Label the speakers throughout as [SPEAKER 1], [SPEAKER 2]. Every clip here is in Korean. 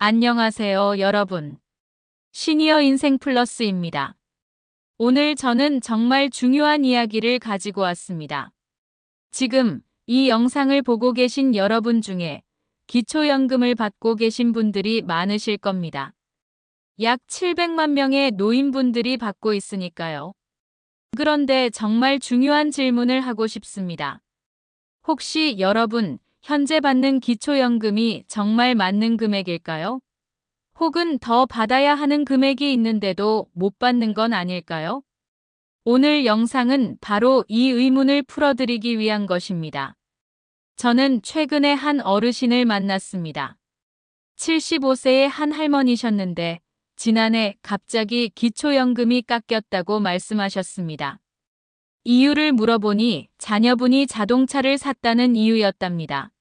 [SPEAKER 1] 안녕하세요, 여러분. 시니어 인생 플러스입니다. 오늘 저는 정말 중요한 이야기를 가지고 왔습니다. 지금 이 영상을 보고 계신 여러분 중에 기초연금을 받고 계신 분들이 많으실 겁니다. 약 700만 명의 노인분들이 받고 있으니까요. 그런데 정말 중요한 질문을 하고 싶습니다. 혹시 여러분, 현재 받는 기초연금이 정말 맞는 금액일까요? 혹은 더 받아야 하는 금액이 있는데도 못 받는 건 아닐까요? 오늘 영상은 바로 이 의문을 풀어드리기 위한 것입니다. 저는 최근에 한 어르신을 만났습니다. 75세의 한 할머니셨는데 지난해 갑자기 기초연금이 깎였다고 말씀하셨습니다. 이유를 물어보니 자녀분이 자동차를 샀다는 이유였답니다.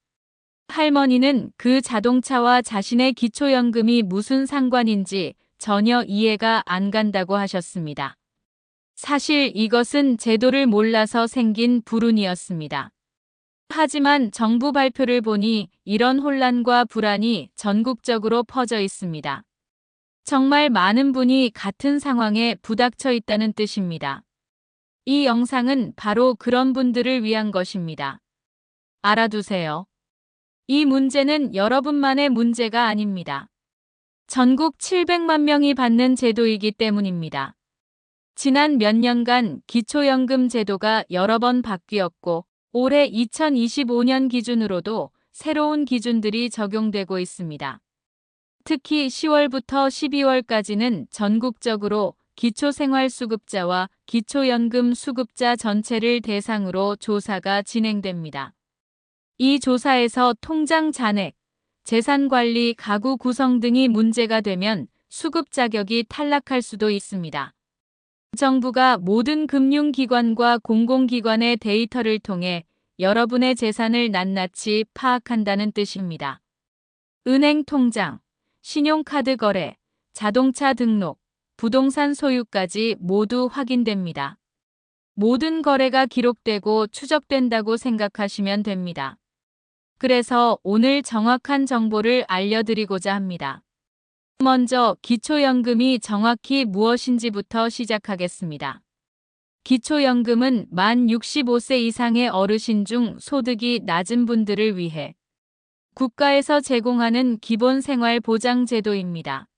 [SPEAKER 1] 할머니는 그 자동차와 자신의 기초연금이 무슨 상관인지 전혀 이해가 안 간다고 하셨습니다. 사실 이것은 제도를 몰라서 생긴 불운이었습니다. 하지만 정부 발표를 보니 이런 혼란과 불안이 전국적으로 퍼져 있습니다. 정말 많은 분이 같은 상황에 부닥쳐 있다는 뜻입니다. 이 영상은 바로 그런 분들을 위한 것입니다. 알아두세요. 이 문제는 여러분만의 문제가 아닙니다. 전국 700만 명이 받는 제도이기 때문입니다. 지난 몇 년간 기초연금 제도가 여러 번 바뀌었고 올해 2025년 기준으로도 새로운 기준들이 적용되고 있습니다. 특히 10월부터 12월까지는 전국적으로 기초생활수급자와 기초연금 수급자 전체를 대상으로 조사가 진행됩니다. 이 조사에서 통장 잔액, 재산관리, 가구 구성 등이 문제가 되면 수급 자격이 탈락할 수도 있습니다. 정부가 모든 금융기관과 공공기관의 데이터를 통해 여러분의 재산을 낱낱이 파악한다는 뜻입니다. 은행 통장, 신용카드 거래, 자동차 등록, 부동산 소유까지 모두 확인됩니다. 모든 거래가 기록되고 추적된다고 생각하시면 됩니다. 그래서 오늘 정확한 정보를 알려드리고자 합니다. 먼저 기초연금이 정확히 무엇인지부터 시작하겠습니다. 기초연금은 만 65세 이상의 어르신 중 소득이 낮은 분들을 위해 국가에서 제공하는 기본생활보장제도입니다.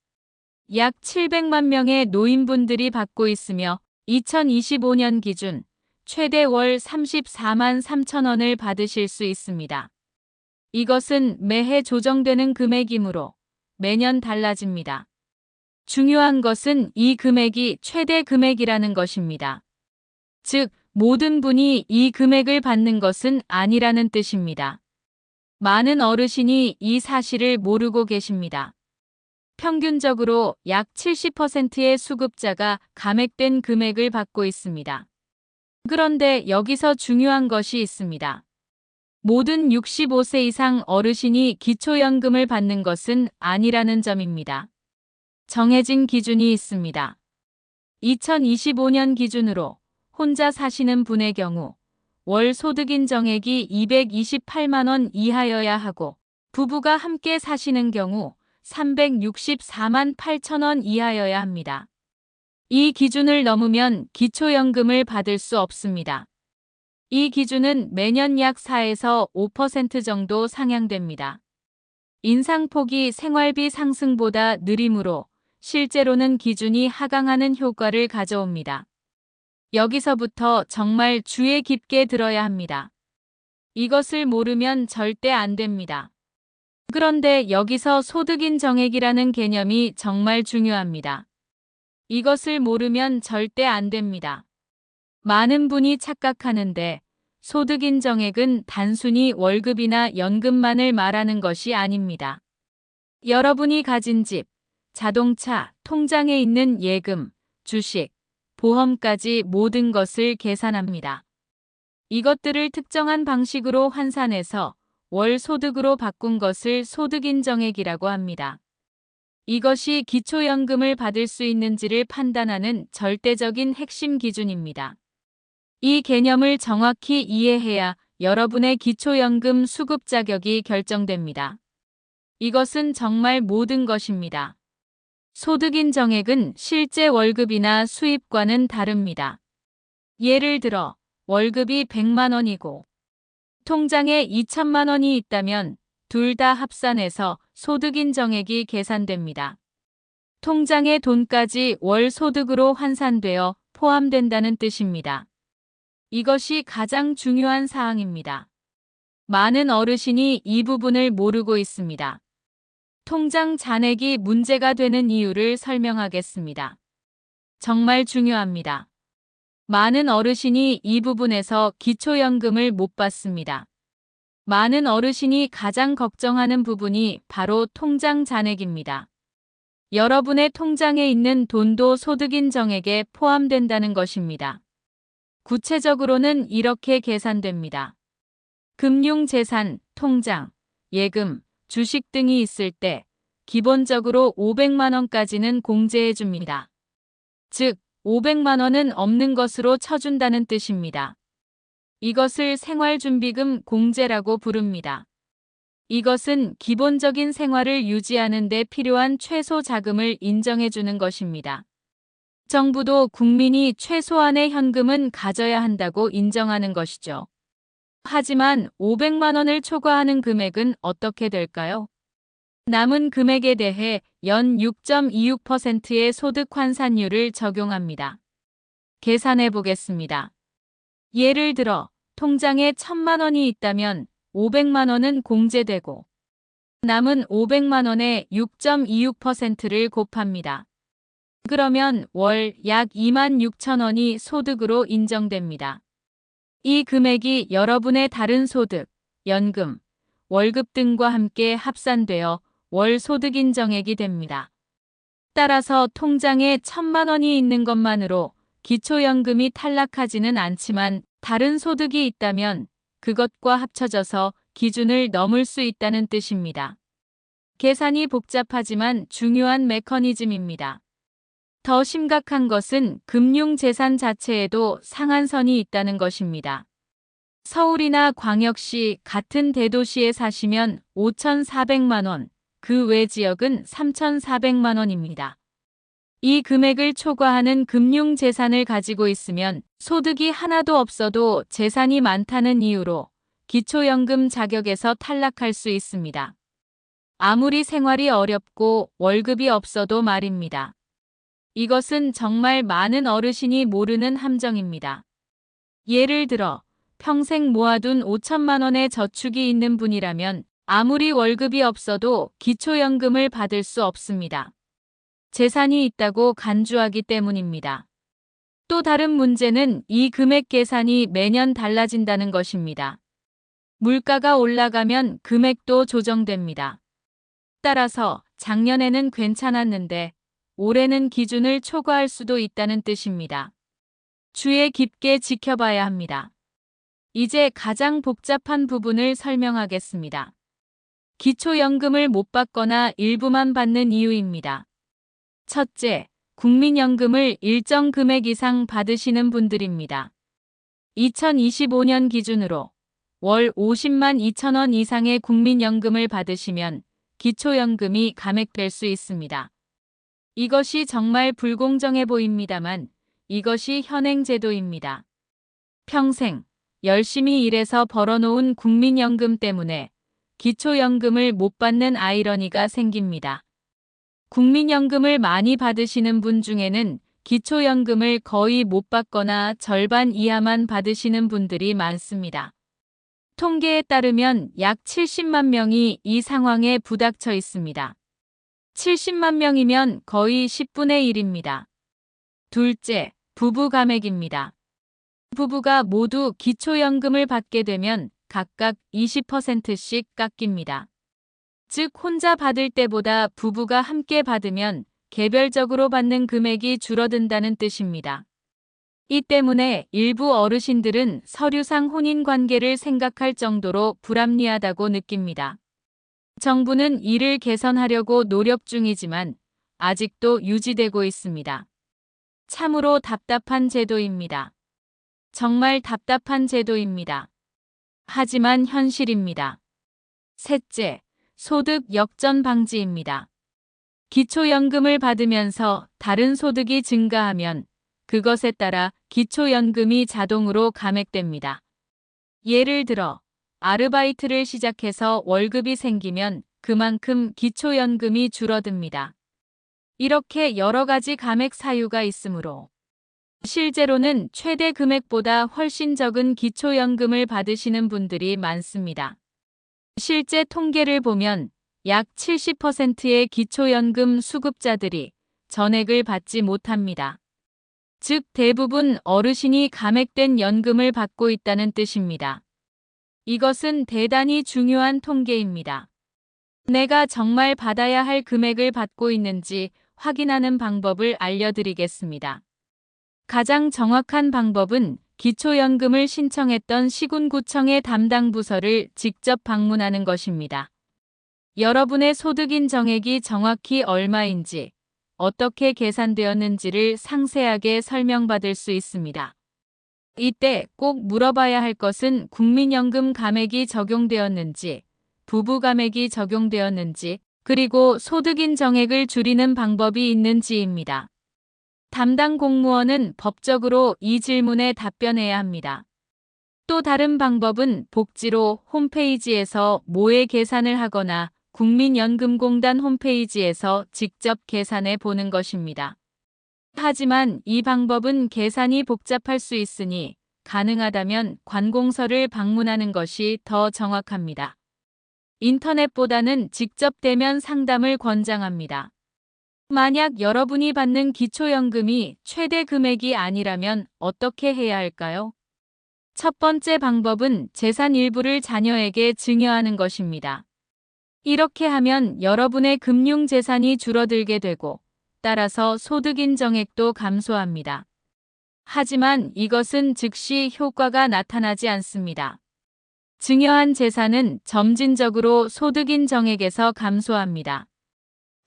[SPEAKER 1] 약 700만 명의 노인분들이 받고 있으며 2025년 기준 최대 월 34만 3천 원을 받으실 수 있습니다. 이것은 매해 조정되는 금액이므로 매년 달라집니다. 중요한 것은 이 금액이 최대 금액이라는 것입니다. 즉, 모든 분이 이 금액을 받는 것은 아니라는 뜻입니다. 많은 어르신이 이 사실을 모르고 계십니다. 평균적으로 약 70%의 수급자가 감액된 금액을 받고 있습니다. 그런데 여기서 중요한 것이 있습니다. 모든 65세 이상 어르신이 기초연금을 받는 것은 아니라는 점입니다. 정해진 기준이 있습니다. 2025년 기준으로 혼자 사시는 분의 경우 월 소득 인정액이 228만 원 이하여야 하고 부부가 함께 사시는 경우 364만 8천 원 이하여야 합니다. 이 기준을 넘으면 기초연금을 받을 수 없습니다. 이 기준은 매년 약 4에서 5% 정도 상향됩니다. 인상폭이 생활비 상승보다 느리므로 실제로는 기준이 하강하는 효과를 가져옵니다. 여기서부터 정말 주의 깊게 들어야 합니다. 이것을 모르면 절대 안 됩니다. 그런데 여기서 소득인 정액이라는 개념이 정말 중요합니다. 이것을 모르면 절대 안 됩니다. 많은 분이 착각하는데 소득인 정액은 단순히 월급이나 연금만을 말하는 것이 아닙니다. 여러분이 가진 집, 자동차, 통장에 있는 예금, 주식, 보험까지 모든 것을 계산합니다. 이것들을 특정한 방식으로 환산해서 월 소득으로 바꾼 것을 소득인 정액이라고 합니다. 이것이 기초연금을 받을 수 있는지를 판단하는 절대적인 핵심 기준입니다. 이 개념을 정확히 이해해야 여러분의 기초연금 수급 자격이 결정됩니다. 이것은 정말 모든 것입니다. 소득 인정액은 실제 월급이나 수입과는 다릅니다. 예를 들어 월급이 100만 원이고 통장에 2천만 원이 있다면 둘 다 합산해서 소득 인정액이 계산됩니다. 통장의 돈까지 월 소득으로 환산되어 포함된다는 뜻입니다. 이것이 가장 중요한 사항입니다. 많은 어르신이 이 부분을 모르고 있습니다. 통장 잔액이 문제가 되는 이유를 설명하겠습니다. 정말 중요합니다. 많은 어르신이 이 부분에서 기초연금을 못 받습니다. 많은 어르신이 가장 걱정하는 부분이 바로 통장 잔액입니다. 여러분의 통장에 있는 돈도 소득인정액에 포함된다는 것입니다. 구체적으로는 이렇게 계산됩니다. 금융재산, 통장, 예금, 주식 등이 있을 때 기본적으로 500만 원까지는 공제해 줍니다. 즉, 500만 원은 없는 것으로 쳐준다는 뜻입니다. 이것을 생활준비금 공제라고 부릅니다. 이것은 기본적인 생활을 유지하는 데 필요한 최소 자금을 인정해 주는 것입니다. 정부도 국민이 최소한의 현금은 가져야 한다고 인정하는 것이죠. 하지만 500만 원을 초과하는 금액은 어떻게 될까요? 남은 금액에 대해 연 6.26%의 소득 환산율을 적용합니다. 계산해 보겠습니다. 예를 들어 통장에 1,000만 원이 있다면 500만 원은 공제되고 남은 500만 원에 6.26%를 곱합니다. 그러면 월 약 26,000원이 소득으로 인정됩니다. 이 금액이 여러분의 다른 소득, 연금, 월급 등과 함께 합산되어 월 소득 인정액이 됩니다. 따라서 통장에 1,000만 원이 있는 것만으로 기초연금이 탈락하지는 않지만 다른 소득이 있다면 그것과 합쳐져서 기준을 넘을 수 있다는 뜻입니다. 계산이 복잡하지만 중요한 메커니즘입니다. 더 심각한 것은 금융재산 자체에도 상한선이 있다는 것입니다. 서울이나 광역시 같은 대도시에 사시면 5,400만 원, 그 외 지역은 3,400만 원입니다. 이 금액을 초과하는 금융재산을 가지고 있으면 소득이 하나도 없어도 재산이 많다는 이유로 기초연금 자격에서 탈락할 수 있습니다. 아무리 생활이 어렵고 월급이 없어도 말입니다. 이것은 정말 많은 어르신이 모르는 함정입니다. 예를 들어 평생 모아둔 5천만 원의 저축이 있는 분이라면 아무리 월급이 없어도 기초연금을 받을 수 없습니다. 재산이 있다고 간주하기 때문입니다. 또 다른 문제는 이 금액 계산이 매년 달라진다는 것입니다. 물가가 올라가면 금액도 조정됩니다. 따라서 작년에는 괜찮았는데 올해는 기준을 초과할 수도 있다는 뜻입니다. 주의 깊게 지켜봐야 합니다. 이제 가장 복잡한 부분을 설명하겠습니다. 기초연금을 못 받거나 일부만 받는 이유입니다. 첫째, 국민연금을 일정 금액 이상 받으시는 분들입니다. 2025년 기준으로 월 50만 2천 원 이상의 국민연금을 받으시면 기초연금이 감액될 수 있습니다. 이것이 정말 불공정해 보입니다만 이것이 현행 제도입니다. 평생 열심히 일해서 벌어놓은 국민연금 때문에 기초연금을 못 받는 아이러니가 생깁니다. 국민연금을 많이 받으시는 분 중에는 기초연금을 거의 못 받거나 절반 이하만 받으시는 분들이 많습니다. 통계에 따르면 약 70만 명이 이 상황에 부닥쳐 있습니다. 70만 명이면 거의 10분의 1입니다. 둘째, 부부 감액입니다. 부부가 모두 기초연금을 받게 되면 각각 20%씩 깎입니다. 즉 혼자 받을 때보다 부부가 함께 받으면 개별적으로 받는 금액이 줄어든다는 뜻입니다. 이 때문에 일부 어르신들은 서류상 혼인관계를 생각할 정도로 불합리하다고 느낍니다. 정부는 이를 개선하려고 노력 중이지만 아직도 유지되고 있습니다. 참으로 답답한 제도입니다. 정말 답답한 제도입니다. 하지만 현실입니다. 셋째, 소득 역전 방지입니다. 기초연금을 받으면서 다른 소득이 증가하면 그것에 따라 기초연금이 자동으로 감액됩니다. 예를 들어 아르바이트를 시작해서 월급이 생기면 그만큼 기초연금이 줄어듭니다. 이렇게 여러 가지 감액 사유가 있으므로 실제로는 최대 금액보다 훨씬 적은 기초연금을 받으시는 분들이 많습니다. 실제 통계를 보면 약 70%의 기초연금 수급자들이 전액을 받지 못합니다. 즉 대부분 어르신이 감액된 연금을 받고 있다는 뜻입니다. 이것은 대단히 중요한 통계입니다. 내가 정말 받아야 할 금액을 받고 있는지 확인하는 방법을 알려드리겠습니다. 가장 정확한 방법은 기초연금을 신청했던 시군구청의 담당 부서를 직접 방문하는 것입니다. 여러분의 소득인 정액이 정확히 얼마인지, 어떻게 계산되었는지를 상세하게 설명받을 수 있습니다. 이때 꼭 물어봐야 할 것은 국민연금 감액이 적용되었는지, 부부 감액이 적용되었는지, 그리고 소득인 정액을 줄이는 방법이 있는지입니다. 담당 공무원은 법적으로 이 질문에 답변해야 합니다. 또 다른 방법은 복지로 홈페이지에서 모의 계산을 하거나 국민연금공단 홈페이지에서 직접 계산해 보는 것입니다. 하지만 이 방법은 계산이 복잡할 수 있으니 가능하다면 관공서를 방문하는 것이 더 정확합니다. 인터넷보다는 직접 대면 상담을 권장합니다. 만약 여러분이 받는 기초연금이 최대 금액이 아니라면 어떻게 해야 할까요? 첫 번째 방법은 재산 일부를 자녀에게 증여하는 것입니다. 이렇게 하면 여러분의 금융 재산이 줄어들게 되고 따라서 소득인 정액도 감소합니다. 하지만 이것은 즉시 효과가 나타나지 않습니다. 증여한 재산은 점진적으로 소득인 정액에서 감소합니다.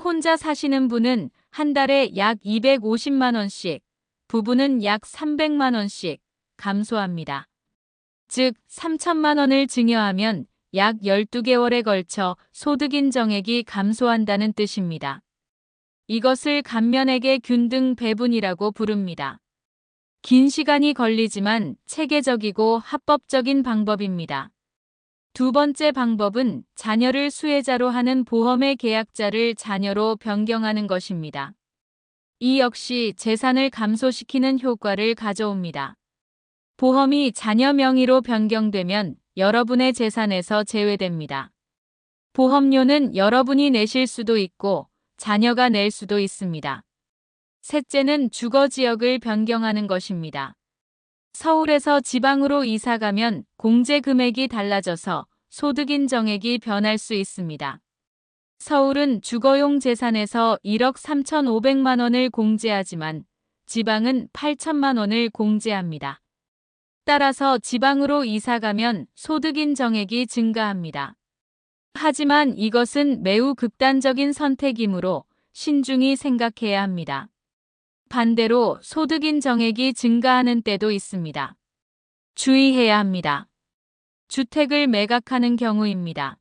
[SPEAKER 1] 혼자 사시는 분은 한 달에 약 250만 원씩, 부부는 약 300만 원씩 감소합니다. 즉 3천만 원을 증여하면 약 12개월에 걸쳐 소득인 정액이 감소한다는 뜻입니다. 이것을 감면액의 균등 배분이라고 부릅니다. 긴 시간이 걸리지만 체계적이고 합법적인 방법입니다. 두 번째 방법은 자녀를 수혜자로 하는 보험의 계약자를 자녀로 변경하는 것입니다. 이 역시 재산을 감소시키는 효과를 가져옵니다. 보험이 자녀 명의로 변경되면 여러분의 재산에서 제외됩니다. 보험료는 여러분이 내실 수도 있고 자녀가 낼 수도 있습니다. 셋째는 주거 지역을 변경하는 것입니다. 서울에서 지방으로 이사가면 공제 금액이 달라져서 소득인 정액이 변할 수 있습니다. 서울은 주거용 재산에서 1억 3,500만 원을 공제하지만 지방은 8천만 원을 공제합니다. 따라서 지방으로 이사가면 소득인 정액이 증가합니다. 하지만 이것은 매우 극단적인 선택이므로 신중히 생각해야 합니다. 반대로 소득인 정액이 증가하는 때도 있습니다. 주의해야 합니다. 주택을 매각하는 경우입니다.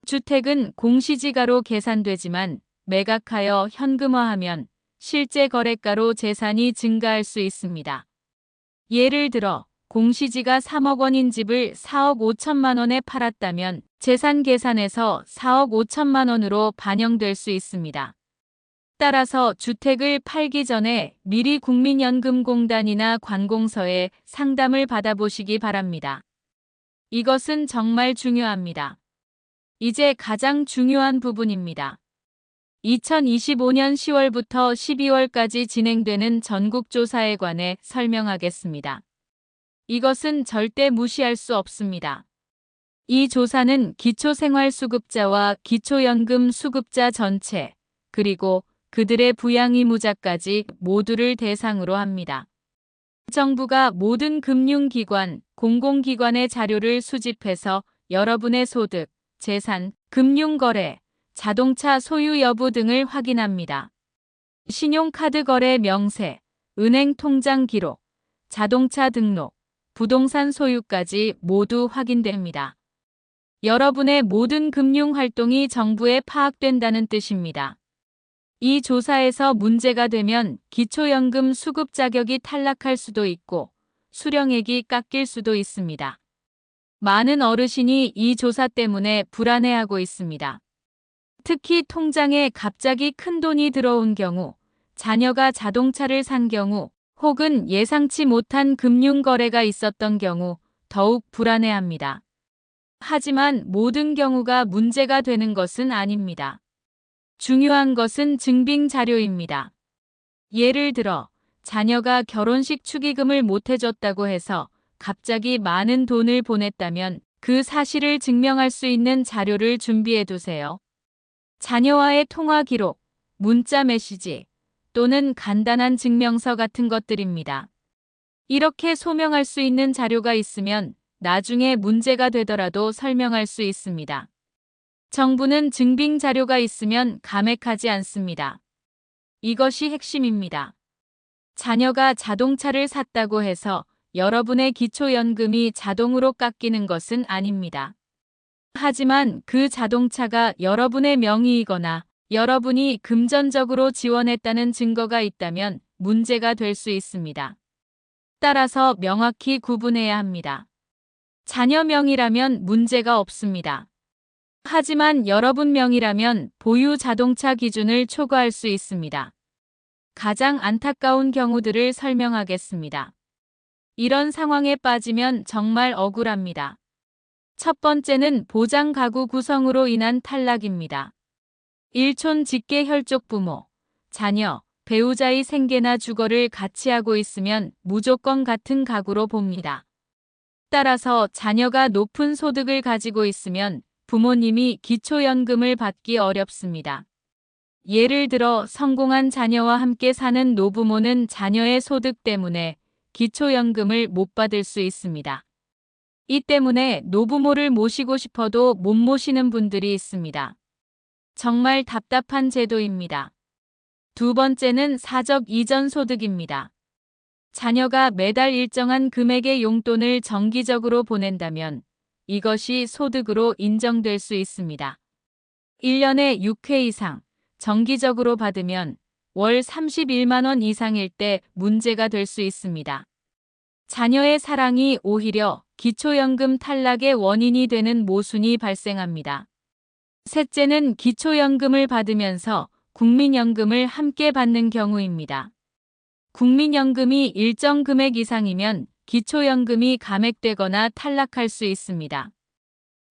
[SPEAKER 1] 주택은 공시지가로 계산되지만 매각하여 현금화하면 실제 거래가로 재산이 증가할 수 있습니다. 예를 들어 공시지가 3억 원인 집을 4억 5천만 원에 팔았다면 재산 계산에서 4억 5천만 원으로 반영될 수 있습니다. 따라서 주택을 팔기 전에 미리 국민연금공단이나 관공서에 상담을 받아보시기 바랍니다. 이것은 정말 중요합니다. 이제 가장 중요한 부분입니다. 2025년 10월부터 12월까지 진행되는 전국조사에 관해 설명하겠습니다. 이것은 절대 무시할 수 없습니다. 이 조사는 기초생활수급자와 기초연금 수급자 전체, 그리고 그들의 부양의무자까지 모두를 대상으로 합니다. 정부가 모든 금융기관, 공공기관의 자료를 수집해서 여러분의 소득, 재산, 금융거래, 자동차 소유 여부 등을 확인합니다. 신용카드 거래 명세, 은행 통장 기록, 자동차 등록, 부동산 소유까지 모두 확인됩니다. 여러분의 모든 금융 활동이 정부에 파악된다는 뜻입니다. 이 조사에서 문제가 되면 기초연금 수급 자격이 탈락할 수도 있고 수령액이 깎일 수도 있습니다. 많은 어르신이 이 조사 때문에 불안해하고 있습니다. 특히 통장에 갑자기 큰 돈이 들어온 경우, 자녀가 자동차를 산 경우, 혹은 예상치 못한 금융 거래가 있었던 경우 더욱 불안해합니다. 하지만 모든 경우가 문제가 되는 것은 아닙니다. 중요한 것은 증빙 자료입니다. 예를 들어 자녀가 결혼식 축의금을 못 해줬다고 해서 갑자기 많은 돈을 보냈다면 그 사실을 증명할 수 있는 자료를 준비해 두세요. 자녀와의 통화 기록, 문자 메시지 또는 간단한 증명서 같은 것들입니다. 이렇게 소명할 수 있는 자료가 있으면 나중에 문제가 되더라도 설명할 수 있습니다. 정부는 증빙 자료가 있으면 감액하지 않습니다. 이것이 핵심입니다. 자녀가 자동차를 샀다고 해서 여러분의 기초연금이 자동으로 깎이는 것은 아닙니다. 하지만 그 자동차가 여러분의 명의이거나 여러분이 금전적으로 지원했다는 증거가 있다면 문제가 될 수 있습니다. 따라서 명확히 구분해야 합니다. 자녀 명의라면 문제가 없습니다. 하지만 여러분 명의라면 보유 자동차 기준을 초과할 수 있습니다. 가장 안타까운 경우들을 설명하겠습니다. 이런 상황에 빠지면 정말 억울합니다. 첫 번째는 보장 가구 구성으로 인한 탈락입니다. 일촌 직계 혈족 부모, 자녀, 배우자의 생계나 주거를 같이 하고 있으면 무조건 같은 가구로 봅니다. 따라서 자녀가 높은 소득을 가지고 있으면 부모님이 기초연금을 받기 어렵습니다. 예를 들어 성공한 자녀와 함께 사는 노부모는 자녀의 소득 때문에 기초연금을 못 받을 수 있습니다. 이 때문에 노부모를 모시고 싶어도 못 모시는 분들이 있습니다. 정말 답답한 제도입니다. 두 번째는 사적 이전 소득입니다. 자녀가 매달 일정한 금액의 용돈을 정기적으로 보낸다면 이것이 소득으로 인정될 수 있습니다. 1년에 6회 이상 정기적으로 받으면 월 31만 원 이상일 때 문제가 될 수 있습니다. 자녀의 사랑이 오히려 기초연금 탈락의 원인이 되는 모순이 발생합니다. 셋째는 기초연금을 받으면서 국민연금을 함께 받는 경우입니다. 국민연금이 일정 금액 이상이면 기초연금이 감액되거나 탈락할 수 있습니다.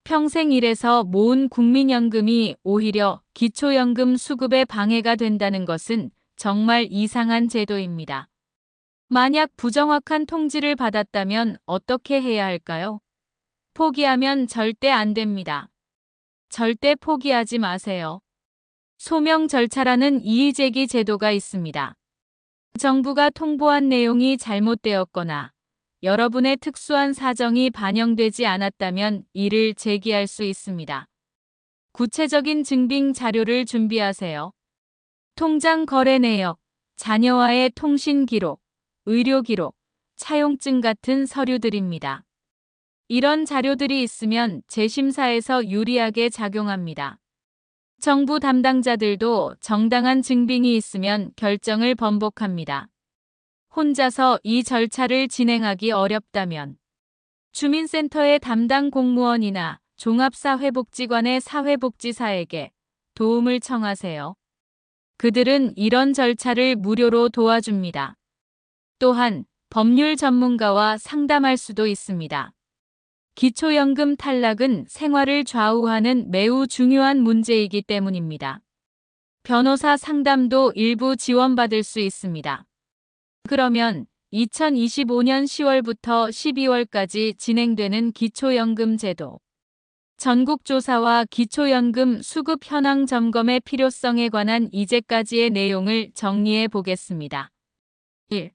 [SPEAKER 1] 평생 일해서 모은 국민연금이 오히려 기초연금 수급에 방해가 된다는 것은 정말 이상한 제도입니다. 만약 부정확한 통지를 받았다면 어떻게 해야 할까요? 포기하면 절대 안 됩니다. 절대 포기하지 마세요. 소명 절차라는 이의제기 제도가 있습니다. 정부가 통보한 내용이 잘못되었거나 여러분의 특수한 사정이 반영되지 않았다면 이를 제기할 수 있습니다. 구체적인 증빙 자료를 준비하세요. 통장 거래 내역, 자녀와의 통신 기록, 의료 기록, 차용증 같은 서류들입니다. 이런 자료들이 있으면 재심사에서 유리하게 작용합니다. 정부 담당자들도 정당한 증빙이 있으면 결정을 번복합니다. 혼자서 이 절차를 진행하기 어렵다면 주민센터의 담당 공무원이나 종합사회복지관의 사회복지사에게 도움을 청하세요. 그들은 이런 절차를 무료로 도와줍니다. 또한 법률 전문가와 상담할 수도 있습니다. 기초연금 탈락은 생활을 좌우하는 매우 중요한 문제이기 때문입니다. 변호사 상담도 일부 지원받을 수 있습니다. 그러면 2025년 10월부터 12월까지 진행되는 기초연금 제도 전국조사와 기초연금 수급 현황 점검의 필요성에 관한 이제까지의 내용을 정리해 보겠습니다. 1.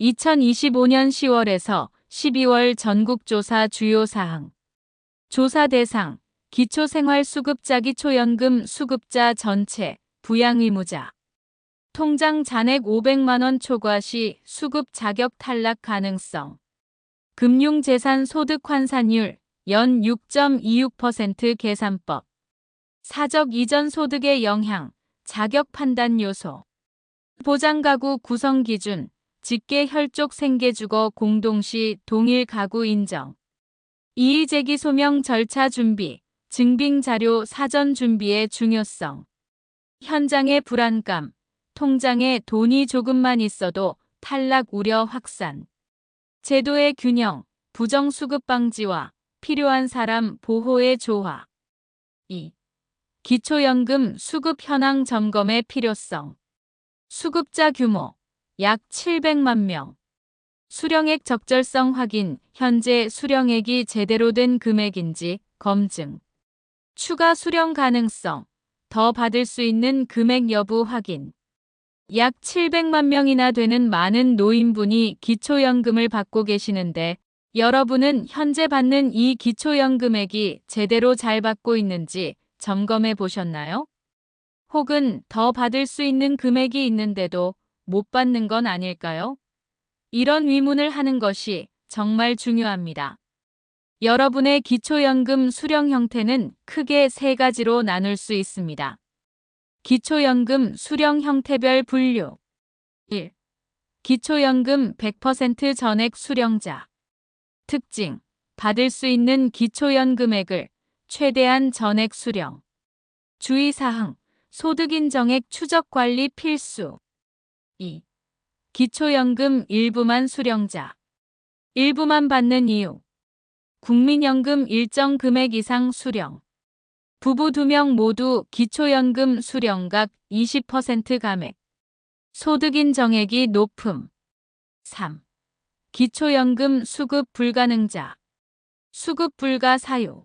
[SPEAKER 1] 2025년 10월에서 12월 전국조사 주요 사항. 조사 대상, 기초생활수급자 기초연금 수급자 전체, 부양의무자. 통장 잔액 500만 원 초과 시 수급 자격 탈락 가능성. 금융재산 소득 환산율, 연 6.26% 계산법. 사적 이전 소득의 영향, 자격 판단 요소. 보장가구 구성 기준, 직계 혈족 생계주거 공동시 동일 가구 인정. 이의제기 소명 절차 준비, 증빙 자료 사전 준비의 중요성. 현장의 불안감, 통장에 돈이 조금만 있어도 탈락 우려 확산. 제도의 균형, 부정수급 방지와 필요한 사람 보호의 조화. 2. 기초연금 수급 현황 점검의 필요성. 수급자 규모 약 700만 명. 수령액 적절성 확인, 현재 수령액이 제대로 된 금액인지 검증. 추가 수령 가능성, 더 받을 수 있는 금액 여부 확인. 약 700만 명이나 되는 많은 노인분이 기초연금을 받고 계시는데 여러분은 현재 받는 이 기초연금액이 제대로 잘 받고 있는지 점검해 보셨나요? 혹은 더 받을 수 있는 금액이 있는데도 못 받는 건 아닐까요? 이런 의문을 하는 것이 정말 중요합니다. 여러분의 기초연금 수령 형태는 크게 세 가지로 나눌 수 있습니다. 기초연금 수령 형태별 분류. 1. 기초연금 100% 전액 수령자. 특징, 받을 수 있는 기초연금액을 최대한 전액 수령. 주의사항, 소득인정액 추적 관리 필수. 2. 기초연금 일부만 수령자. 일부만 받는 이유. 국민연금 일정 금액 이상 수령. 부부 2명 모두 기초연금 수령각 20% 감액. 소득인정액이 높음. 3. 기초연금 수급 불가능자. 수급 불가 사유.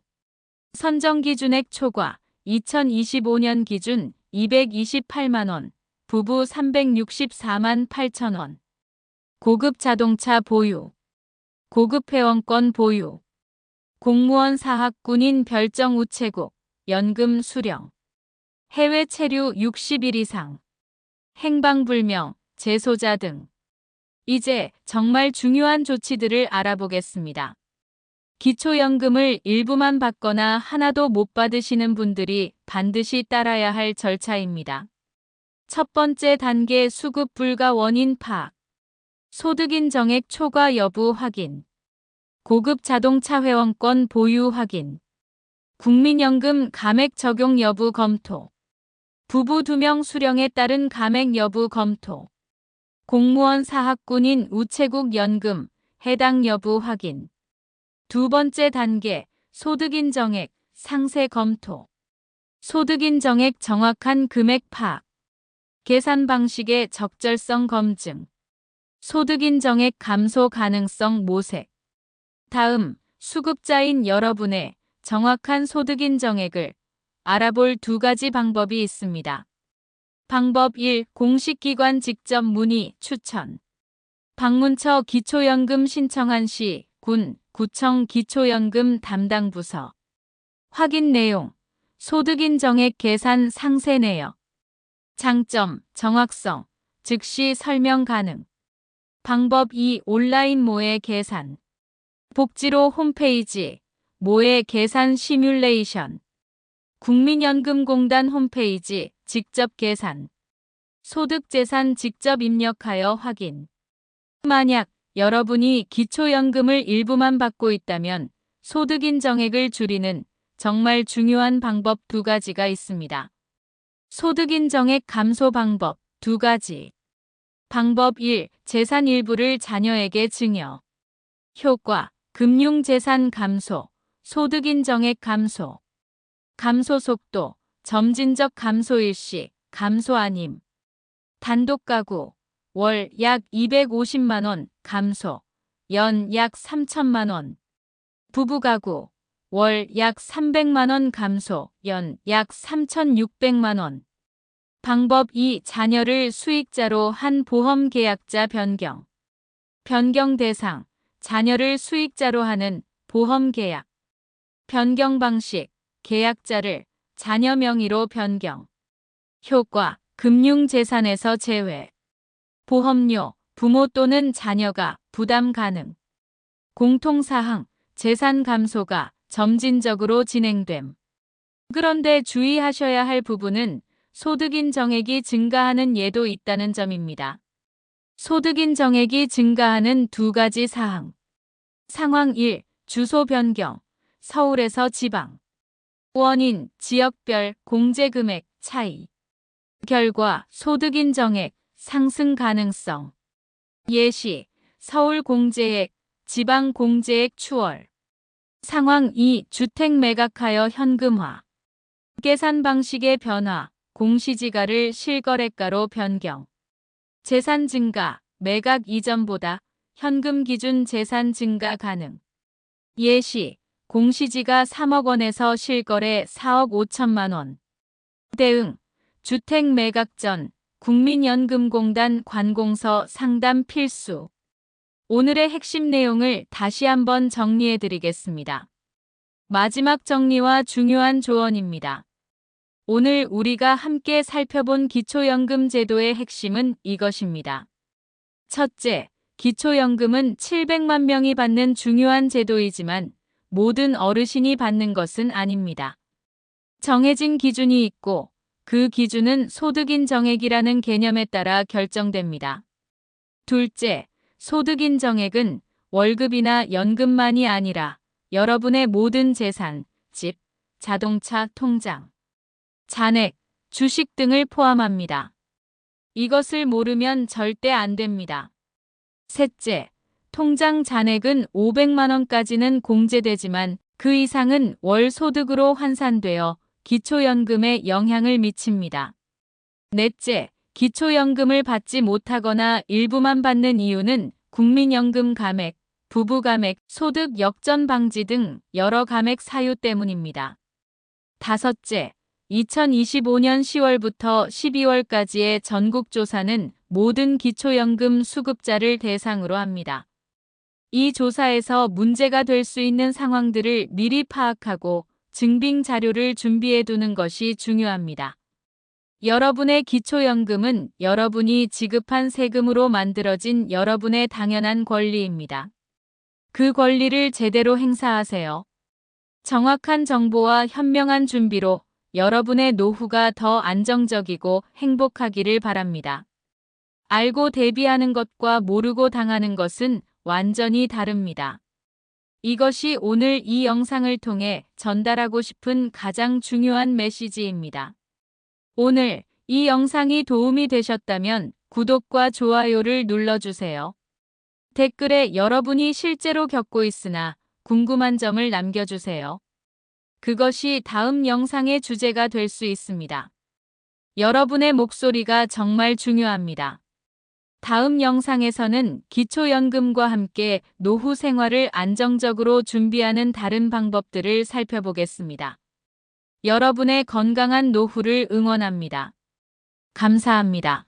[SPEAKER 1] 선정기준액 초과 2025년 기준 228만원, 부부 364만 8천원. 고급 자동차 보유. 고급 회원권 보유. 공무원 사학 군인 별정 우체국, 연금 수령. 해외 체류 60일 이상. 행방불명, 재소자 등. 이제 정말 중요한 조치들을 알아보겠습니다. 기초연금을 일부만 받거나 하나도 못 받으시는 분들이 반드시 따라야 할 절차입니다. 첫 번째 단계 수급 불가 원인 파악. 소득인정액 초과 여부 확인. 고급 자동차 회원권 보유 확인. 국민연금 감액 적용 여부 검토. 부부 2명 수령에 따른 감액 여부 검토. 공무원 사학군인 우체국 연금 해당 여부 확인. 두 번째 단계 소득인정액 상세 검토. 소득인정액 정확한 금액 파악. 계산 방식의 적절성 검증. 소득인정액 감소 가능성 모색. 다음, 수급자인 여러분의 정확한 소득인정액을 알아볼 두 가지 방법이 있습니다. 방법 1. 공식기관 직접 문의 추천. 방문처 기초연금 신청한 시 군, 구청 기초연금 담당 부서. 확인 내용, 소득인정액 계산 상세 내역. 장점, 정확성, 즉시 설명 가능. 방법 2. 온라인 모의 계산. 복지로 홈페이지, 모의 계산 시뮬레이션. 국민연금공단 홈페이지, 직접 계산. 소득재산 직접 입력하여 확인. 만약 여러분이 기초연금을 일부만 받고 있다면 소득인정액을 줄이는 정말 중요한 방법 두 가지가 있습니다. 소득인정액 감소 방법 두 가지. 방법 1. 재산 일부를 자녀에게 증여. 효과, 금융재산 감소, 소득인정액 감소. 감소 속도, 점진적 감소 일시, 감소 아님. 단독 가구, 월 약 250만원 감소, 연 약 3천만원. 부부 가구, 월 약 300만원 감소, 연 약 3,600만원. 방법 2. 자녀를 수익자로 한 보험 계약자 변경. 변경 대상, 자녀를 수익자로 하는 보험 계약. 변경 방식, 계약자를 자녀 명의로 변경. 효과, 금융재산에서 제외. 보험료, 부모 또는 자녀가 부담 가능. 공통사항, 재산 감소가 점진적으로 진행됨. 그런데 주의하셔야 할 부분은 소득인 정액이 증가하는 예도 있다는 점입니다. 소득인 정액이 증가하는 두 가지 사항. 상황 1. 주소 변경. 서울에서 지방. 원인, 지역별 공제 금액 차이. 결과, 소득인 정액 상승 가능성. 예시, 서울 공제액, 지방 공제액 추월. 상황 2. 주택 매각하여 현금화. 계산 방식의 변화, 공시지가를 실거래가로 변경. 재산 증가, 매각 이전보다 현금 기준 재산 증가 가능. 예시, 공시지가 3억 원에서 실거래 4억 5천만 원. 대응, 주택 매각 전 국민연금공단 관공서 상담 필수. 오늘의 핵심 내용을 다시 한번 정리해 드리겠습니다. 마지막 정리와 중요한 조언입니다. 오늘 우리가 함께 살펴본 기초연금 제도의 핵심은 이것입니다. 첫째, 기초연금은 700만 명이 받는 중요한 제도이지만 모든 어르신이 받는 것은 아닙니다. 정해진 기준이 있고 그 기준은 소득인 정액이라는 개념에 따라 결정됩니다. 둘째, 소득인 정액은 월급이나 연금만이 아니라 여러분의 모든 재산, 집, 자동차, 통장, 잔액, 주식 등을 포함합니다. 이것을 모르면 절대 안 됩니다. 셋째, 통장 잔액은 500만 원까지는 공제되지만 그 이상은 월 소득으로 환산되어 기초연금에 영향을 미칩니다. 넷째, 기초연금을 받지 못하거나 일부만 받는 이유는 국민연금 감액, 부부감액, 소득 역전 방지 등 여러 감액 사유 때문입니다. 다섯째, 2025년 10월부터 12월까지의 전국조사는 모든 기초연금 수급자를 대상으로 합니다. 이 조사에서 문제가 될 수 있는 상황들을 미리 파악하고 증빙 자료를 준비해 두는 것이 중요합니다. 여러분의 기초연금은 여러분이 지급한 세금으로 만들어진 여러분의 당연한 권리입니다. 그 권리를 제대로 행사하세요. 정확한 정보와 현명한 준비로 여러분의 노후가 더 안정적이고 행복하기를 바랍니다. 알고 대비하는 것과 모르고 당하는 것은 완전히 다릅니다. 이것이 오늘 이 영상을 통해 전달하고 싶은 가장 중요한 메시지입니다. 오늘 이 영상이 도움이 되셨다면 구독과 좋아요를 눌러주세요. 댓글에 여러분이 실제로 겪고 있으나 궁금한 점을 남겨주세요. 그것이 다음 영상의 주제가 될 수 있습니다. 여러분의 목소리가 정말 중요합니다. 다음 영상에서는 기초연금과 함께 노후 생활을 안정적으로 준비하는 다른 방법들을 살펴보겠습니다. 여러분의 건강한 노후를 응원합니다. 감사합니다.